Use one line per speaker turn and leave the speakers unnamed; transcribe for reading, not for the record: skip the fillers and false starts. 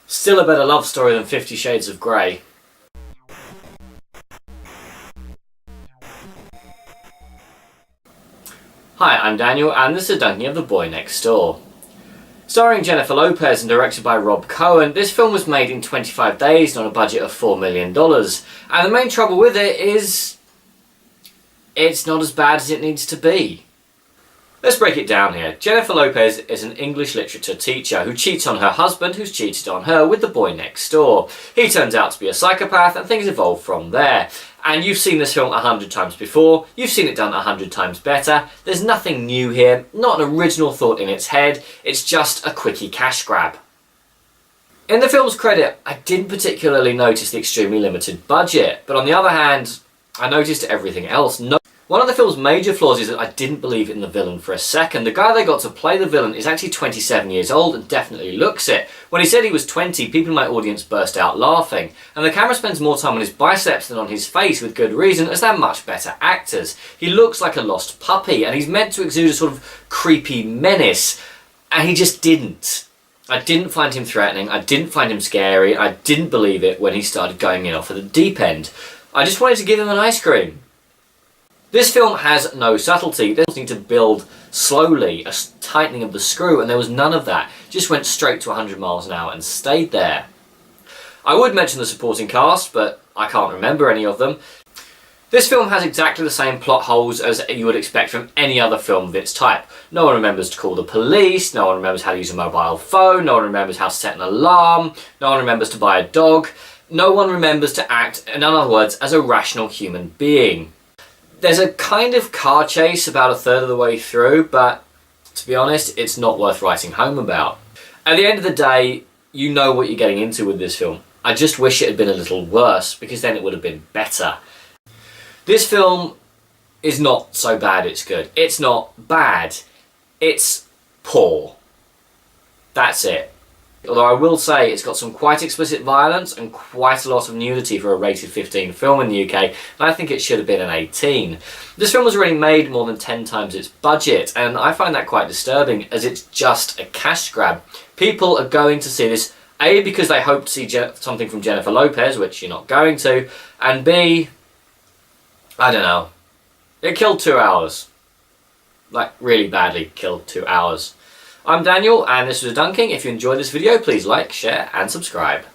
Still a better love story than 50 Shades of Grey. Hi, I'm Daniel, and this is a dunking of The Boy Next Door. Starring Jennifer Lopez and directed by Rob Cohen, this film was made in 25 days on a budget of $4 million. And the main trouble with it is it's not as bad as it needs to be. Let's break it down here. Jennifer Lopez is an English literature teacher who cheats on her husband, who's cheated on her, with the boy next door. He turns out to be a psychopath, and things evolve from there. And you've seen this film 100 times before, you've seen it done 100 times better. There's nothing new here, not an original thought in its head, it's just a quickie cash grab. In the film's credit, I didn't particularly notice the extremely limited budget, but on the other hand, I noticed everything else. One of the film's major flaws is that I didn't believe in the villain for a second. The guy they got to play the villain is actually 27 years old and definitely looks it. When he said he was 20, people in my audience burst out laughing. And the camera spends more time on his biceps than on his face, with good reason, as they're much better actors. He looks like a lost puppy, and he's meant to exude a sort of creepy menace, and he just didn't. I didn't find him threatening, I didn't find him scary, I didn't believe it when he started going in off at the deep end. I just wanted to give him an ice cream. This film has no subtlety. There's nothing to build slowly, a tightening of the screw, and there was none of that. It just went straight to 100 miles an hour and stayed there. I would mention the supporting cast, but I can't remember any of them. This film has exactly the same plot holes as you would expect from any other film of its type. No one remembers to call the police, no one remembers how to use a mobile phone, no one remembers how to set an alarm, no one remembers to buy a dog, no one remembers to act, in other words, as a rational human being. There's a kind of car chase about a third of the way through, but to be honest, it's not worth writing home about. At the end of the day, you know what you're getting into with this film. I just wish it had been a little worse, because then it would have been better. This film is not so bad it's good. It's not bad. It's poor. That's it. Although I will say it's got some quite explicit violence and quite a lot of nudity for a rated 15 film in the UK, and I think it should have been an 18. This film was already made more than 10 times its budget, and I find that quite disturbing, as it's just a cash grab. People are going to see this, A, because they hope to see something from Jennifer Lopez, which you're not going to, and B, I don't know, it killed 2 hours. Like, really badly killed 2 hours. I'm Daniel, and this was Dunking. If you enjoyed this video, please like, share, and subscribe.